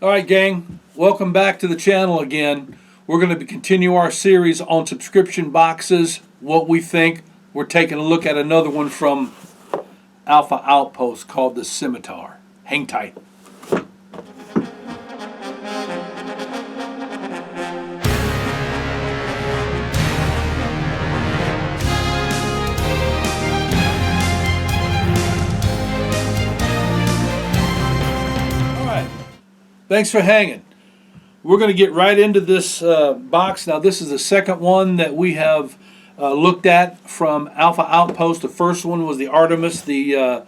All right, gang, welcome back to the channel again. We're going to continue our series on subscription boxes, what we think. We're taking a look at another one from Alpha Outpost called the Scimitar. Hang tight. Thanks for hanging. We're going to get right into this box. Now, this is the second one that we have looked at from Alpha Outpost. The first one was the Artemis, the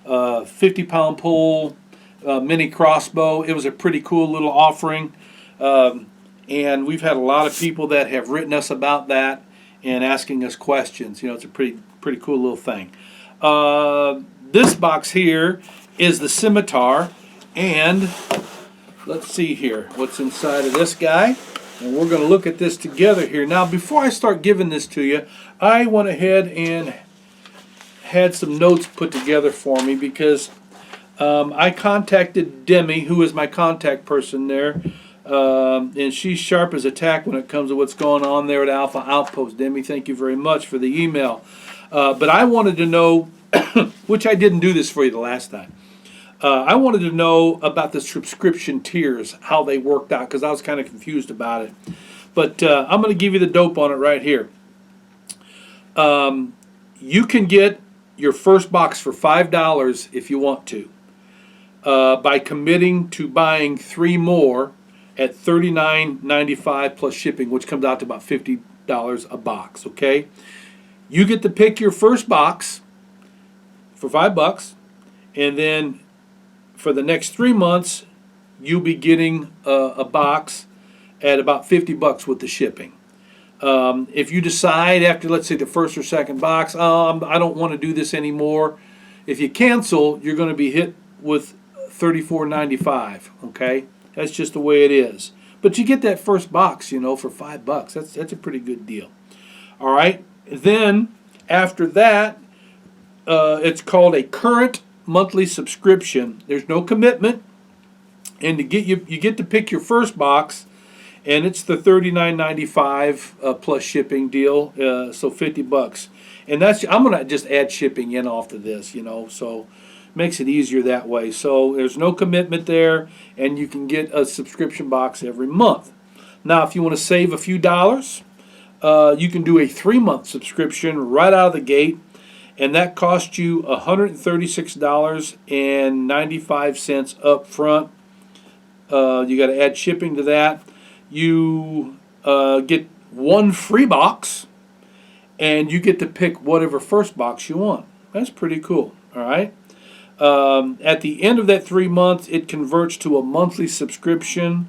50-pound pull mini crossbow. It was a pretty cool little offering. And we've had a lot of people that have written us about that and asking us questions. You know, it's a pretty cool little thing. This box here is the Scimitar, and let's see here what's inside of this guy, and we're going to look at this together here. Now, before I start giving this to you, I went ahead and had some notes put together for me because I contacted Demi, who is my contact person there, and she's sharp as a tack when it comes to what's going on there at Alpha Outpost. Demi, thank you very much for the email. But I wanted to know, which I didn't do this for you the last time, I wanted to know about the subscription tiers, how they worked out, because I was kind of confused about it. But I'm going to give you the dope on it right here. You can get your first box for $5 if you want to, by committing to buying 3 more at $39.95 plus shipping, which comes out to about $50 a box, okay? You get to pick your first box for $5, and then for the next 3 months, you'll be getting a box at about $50 with the shipping. If you decide after, let's say, the first or second box, I don't want to do this anymore, if you cancel, you're going to be hit with $34.95. Okay, that's just the way it is. But you get that first box, you know, for $5. That's a pretty good deal. All right. Then after that, it's called a current monthly subscription. There's no commitment, and to get you get to pick your first box, and it's the $39.95 plus shipping deal, so $50. And that's, I'm gonna just add shipping in off of this, you know, so makes it easier that way. So there's no commitment there, and you can get a subscription box every month. Now, if you want to save a few dollars, you can do a 3-month subscription right out of the gate, and that costs you $136.95 up front. You got to add shipping to that. You get 1 free box, and you get to pick whatever first box you want. That's pretty cool. All right. At the end of that 3 months, it converts to a monthly subscription,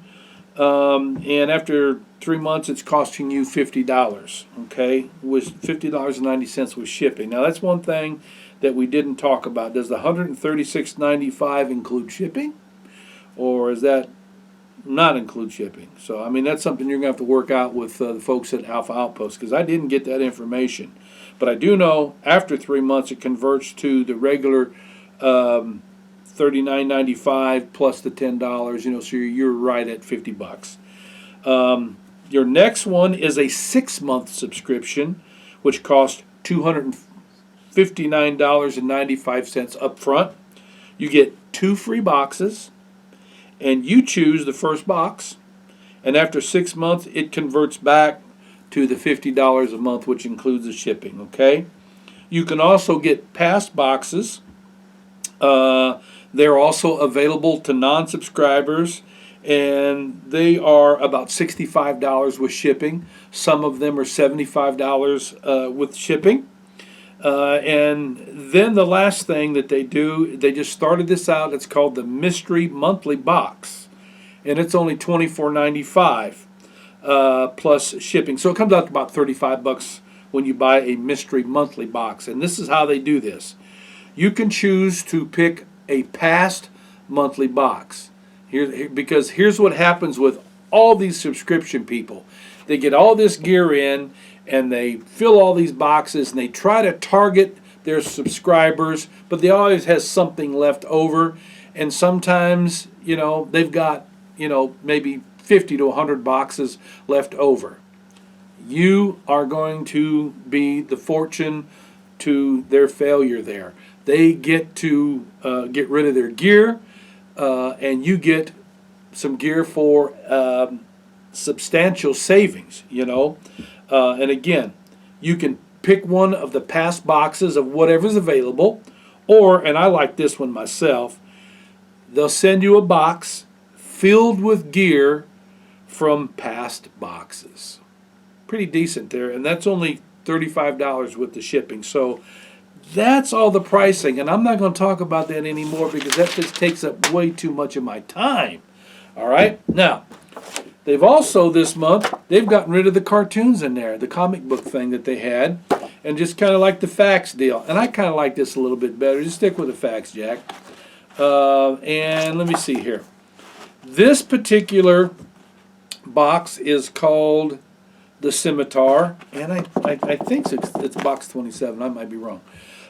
and after 3 months, it's costing you $50, okay, with $50.90 with shipping. Now, that's one thing that we didn't talk about. Does the $136.95 include shipping, or is that not include shipping? So, I mean, that's something you're going to have to work out with the folks at Alpha Outpost, because I didn't get that information. But I do know after 3 months, it converts to the regular $39.95 plus the $10, you know, so you're right at $50. Your next one is a 6-month subscription, which costs $259.95 up front. You get 2 free boxes, and you choose the first box, and after 6 months, it converts back to the $50 a month, which includes the shipping, okay? You can also get past boxes. They're also available to non-subscribers, and they are about $65 with shipping. Some of them are $75 with shipping. And then the last thing that they do, they just started this out. It's called the Mystery Monthly Box, and it's only $24.95 plus shipping. So it comes out to about $35 when you buy a Mystery Monthly Box. And this is how they do this. You can choose to pick a past monthly box. Because here's what happens with all these subscription people. They get all this gear in, and they fill all these boxes, and they try to target their subscribers, but they always has something left over. And sometimes, you know, they've got you know, maybe 50 to 100 boxes left over. You are going to be the fortune to their failure there. They get to get rid of their gear, and you get some gear for substantial savings, you know. And again, you can pick one of the past boxes of whatever's available, or, and I like this one myself, they'll send you a box filled with gear from past boxes. Pretty decent there, and that's only $35 with the shipping. So that's all the pricing, and I'm not going to talk about that anymore because that just takes up way too much of my time. All right, now they've also this month they've gotten rid of the cartoons in there, the comic book thing that they had, and just kind of like the facts deal. And I kind of like this a little bit better. Just stick with the facts, Jack. And let me see here. This particular box is called the Scimitar, and I think it's box 27. I might be wrong.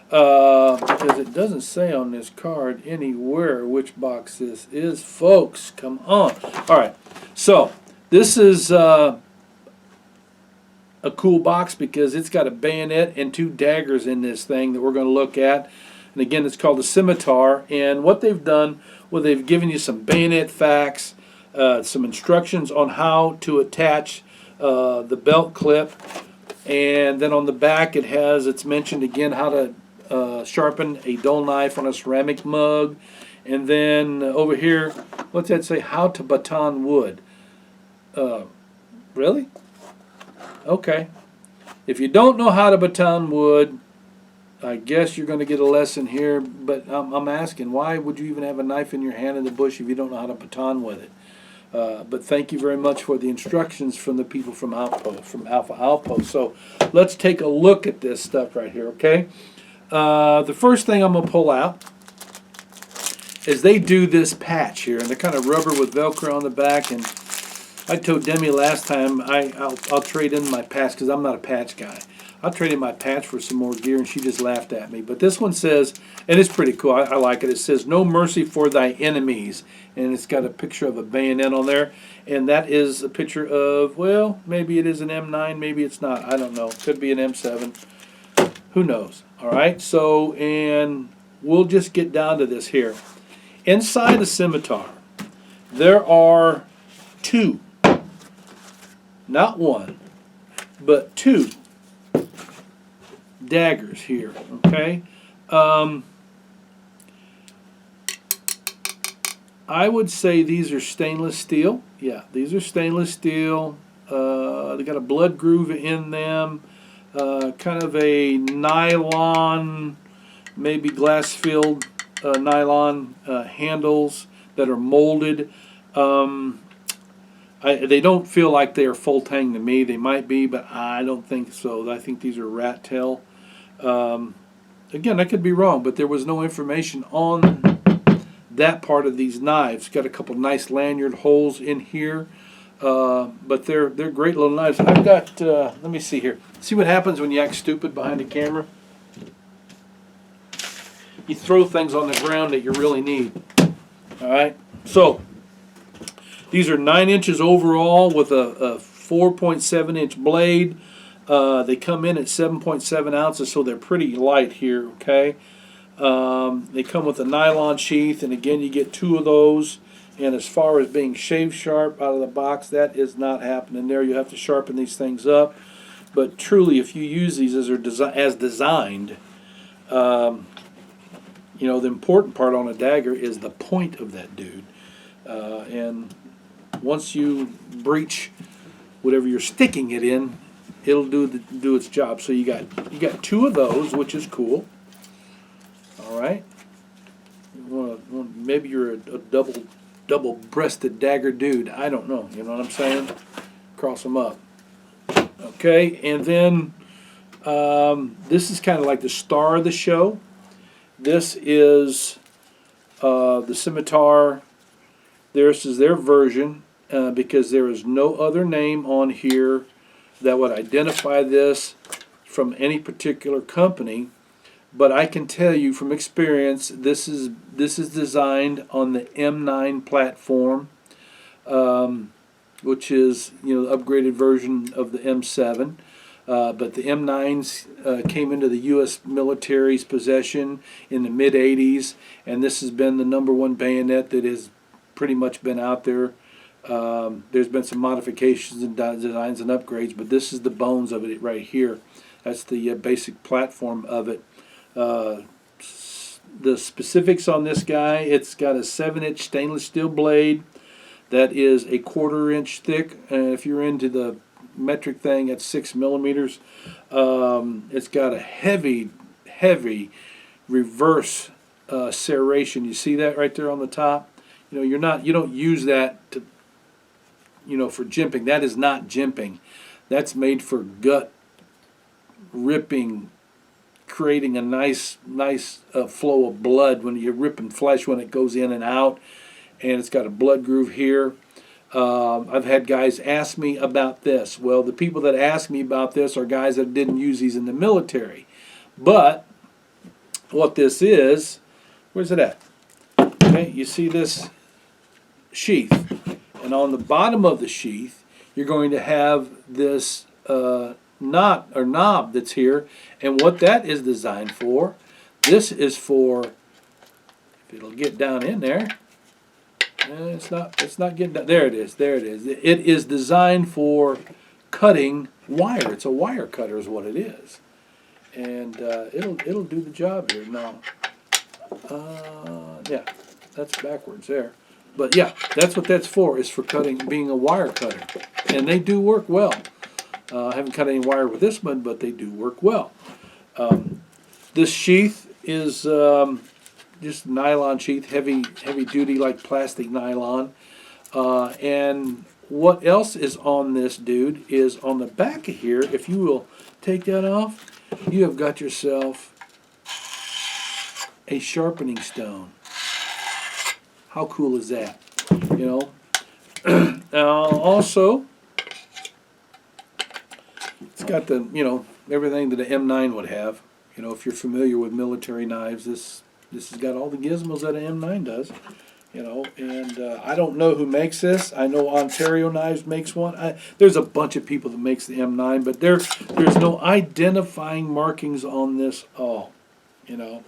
Because it doesn't say on this card anywhere which box this is, folks. Come on. All right. So this is a cool box because it's got a bayonet and 2 daggers in this thing that we're going to look at. And again, it's called the Scimitar. And what they've done, well, they've given you some bayonet facts, some instructions on how to attach the belt clip, and then on the back it's mentioned again how to sharpen a dull knife on a ceramic mug, and then over here, what's that say? How to baton wood. Really? Okay. If you don't know how to baton wood, I guess you're going to get a lesson here, but I'm asking, why would you even have a knife in your hand in the bush if you don't know how to baton with it? But thank you very much for the instructions from the people from OutPost, from Alpha Outpost. So let's take a look at this stuff right here, okay? The first thing I'm going to pull out is they do this patch here, and they're kind of rubber with Velcro on the back. And I told Demi last time I'll trade in my patch because I'm not a patch guy. I'll trade in my patch for some more gear, and she just laughed at me. But this one says, and it's pretty cool, I like it, it says, "No mercy for thy enemies." And it's got a picture of a bayonet on there. And that is a picture of, well, maybe it is an M9, maybe it's not. I don't know. Could be an M7. Who knows? All right, so, and we'll just get down to this here. Inside the Scimitar, there are 2, not 1, but 2 daggers here, okay? I would say these are stainless steel. Yeah, these are stainless steel. They got a blood groove in them, kind of a nylon, maybe glass-filled nylon handles that are molded. They don't feel like they are full tang to me. They might be, but I don't think so. I think these are rat tail. Again, I could be wrong, but there was no information on that part of these knives. Got a couple nice lanyard holes in here, but they're great little knives. I've got, let me see here. See what happens when you act stupid behind the camera? You throw things on the ground that you really need. All right, so these are 9 inches overall with a 4.7-inch blade. They come in at 7.7 ounces, so they're pretty light here, okay? They come with a nylon sheath, and again, you get 2 of those. And as far as being shave sharp out of the box, that is not happening there. You have to sharpen these things up. But truly, if you use these as designed, you know, the important part on a dagger is the point of that dude. And once you breach whatever you're sticking it in, it'll do its job. So you got 2 of those, which is cool. All right. Maybe you're a double-breasted dagger dude. I don't know. You know what I'm saying? Cross them up. Okay, and then this is kind of like the star of the show. This is the Scimitar. This is their version because there is no other name on here that would identify this from any particular company. But I can tell you from experience, this is designed on the M9 platform. which is, you know, the upgraded version of the M7. But the M9s came into the U.S. military's possession in the mid-'80s, and this has been the #1 bayonet that has pretty much been out there. There's been some modifications and designs and upgrades, but this is the bones of it right here. That's the basic platform of it. The specifics on this guy: it's got a 7-inch stainless steel blade that is a 1/4 inch thick. If you're into the metric thing, at 6 millimeters. It's got a heavy reverse serration. You see that right there on the top? You know, you don't use that to, you know, for jimping. That is not jimping. That's made for gut ripping, creating a nice flow of blood when you're ripping flesh when it goes in and out. And it's got a blood groove here. I've had guys ask me about this. Well, the people that ask me about this are guys that didn't use these in the military. But what this is, where's it at? Okay, you see this sheath. And on the bottom of the sheath, you're going to have this knot or knob that's here. And what that is designed for, this is for, if it'll get down in there, it's not getting down. There it is. It is designed for cutting wire. It's a wire cutter is what it is. And it'll do the job here. Now, yeah, that's backwards there. But yeah, that's what that's for, is for cutting, being a wire cutter. And they do work well. I haven't cut any wire with this one, but they do work well. This sheath is just nylon sheath, heavy duty, like plastic nylon. And what else is on this dude is on the back of here. If you will take that off, you have got yourself a sharpening stone. How cool is that? You know. Also, it's got the, you know, everything that an M9 would have. You know, if you're familiar with military knives, this has got all the gizmos that an M9 does, you know, and I don't know who makes this. I know Ontario Knives makes one. There's a bunch of people that makes the M9, but there's no identifying markings on this all, you know.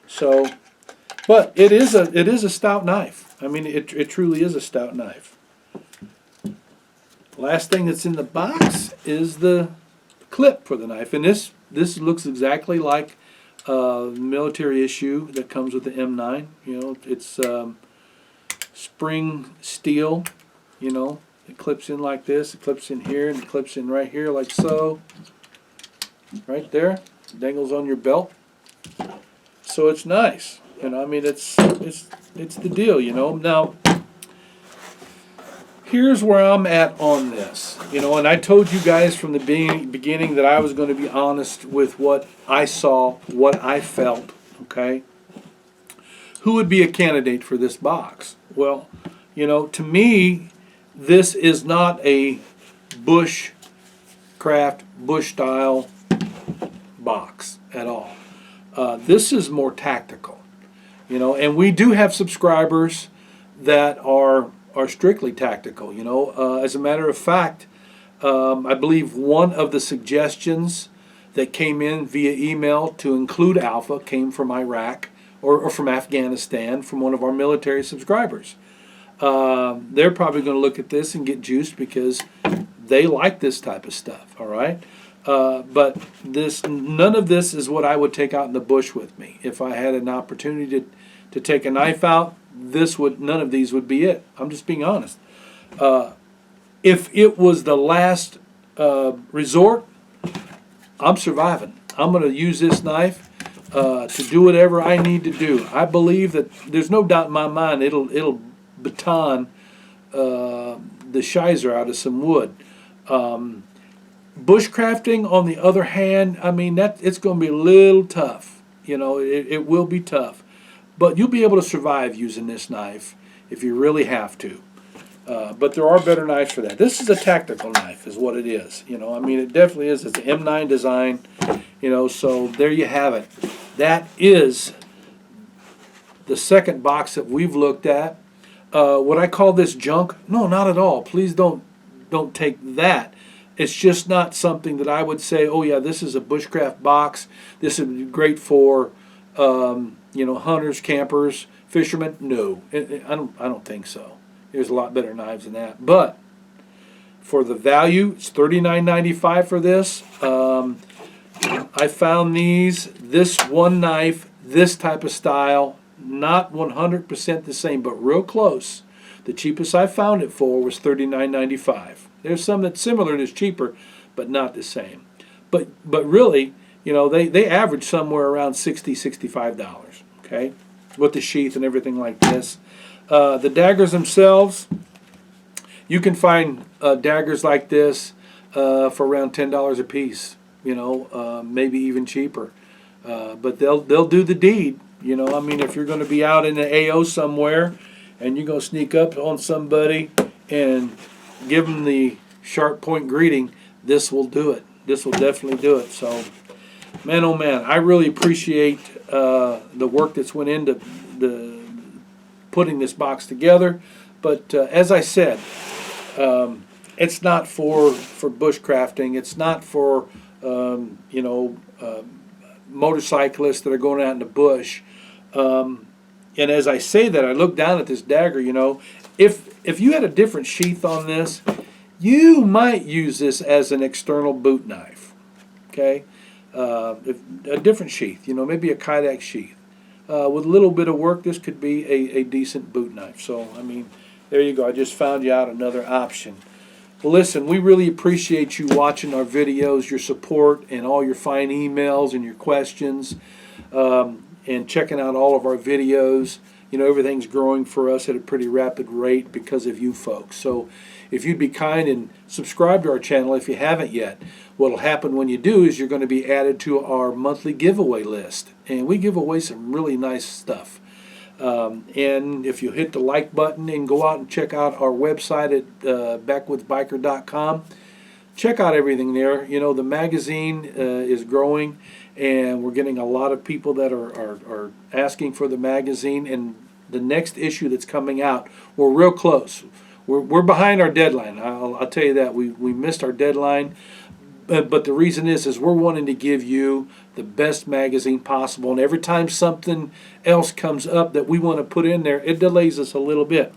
So, but it is a stout knife. I mean, it truly is a stout knife. Last thing that's in the box is the clip for the knife, and this looks exactly like military issue that comes with the M9. You know, it's spring steel. You know, it clips in like this. It clips in here, and it clips in right here, like so. Right there, dangles on your belt. So it's nice. You know, I mean, it's the deal. You know. Now, here's where I'm at on this, you know, and I told you guys from the beginning that I was going to be honest with what I saw, what I felt, okay? Who would be a candidate for this box? Well, you know, to me, this is not a bushcraft, bush style box at all. This is more tactical, you know, and we do have subscribers that are strictly tactical, you know. As a matter of fact, I believe one of the suggestions that came in via email to include Alpha came from Iraq or from Afghanistan, from one of our military subscribers. They're probably going to look at this and get juiced because they like this type of stuff, all right? But none of this is what I would take out in the bush with me. If I had an opportunity to take a knife out, none of these would be it. I'm just being honest. If it was the last resort, I'm surviving. I'm going to use this knife to do whatever I need to do. I believe that there's no doubt in my mind it'll baton the shizer out of some wood. Bushcrafting, on the other hand, I mean, it's going to be a little tough. You know, it will be tough. But you'll be able to survive using this knife if you really have to. But there are better knives for that. This is a tactical knife is what it is. You know, I mean, it definitely is. It's an M9 design, you know, so there you have it. That is the second box that we've looked at. Would I call this junk? No, not at all. Please don't take that. It's just not something that I would say, oh yeah, this is a bushcraft box. This would be great for hunters, campers, fishermen. No, I don't think so. There's a lot better knives than that. But for the value, it's $39.95 for this. I found this one knife, this type of style, not 100% the same, but real close. The cheapest I found it for was $39.95. There's some that's similar that's cheaper, but not the same. But really, they average somewhere around $60-$65. Okay, with the sheath and everything like this. The daggers themselves, you can find daggers like this for around $10 a piece. Maybe even cheaper. But they'll do the deed. I mean, if you're going to be out in the AO somewhere, and you're going to sneak up on somebody and give them the sharp point greeting, this will do it. This will definitely do it. So, man, oh man, I really appreciate the work that's went into putting this box together. But as I said, it's not for bushcrafting. It's not for motorcyclists that are going out in the bush. And as I say that, I look down at this dagger. If you had a different sheath on this, you might use this as an external boot knife. Okay, if a different sheath, maybe a Kydex sheath. With a little bit of work, this could be a decent boot knife. So, I mean, there you go. I just found you out another option. Well, listen, we really appreciate you watching our videos, your support, and all your fine emails and your questions, and checking out all of our videos. Everything's growing for us at a pretty rapid rate because of you folks. So if you'd be kind and subscribe to our channel if you haven't yet, what'll happen when you do is you're going to be added to our monthly giveaway list. And we give away some really nice stuff. And if you hit the like button and go out and check out our website at backwoodsbiker.com, check out everything there. The magazine is growing, and we're getting a lot of people that are asking for the magazine. And the next issue that's coming out, we're real close. We're behind our deadline. I'll tell you that. We missed our deadline. But the reason is we're wanting to give you the best magazine possible. And every time something else comes up that we want to put in there, it delays us a little bit.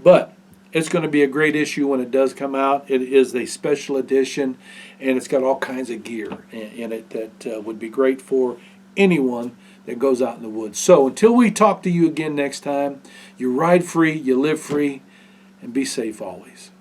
But it's going to be a great issue when it does come out. It is a special edition, and it's got all kinds of gear in it that would be great for anyone that goes out in the woods. So until we talk to you again next time, you ride free, you live free, and be safe always.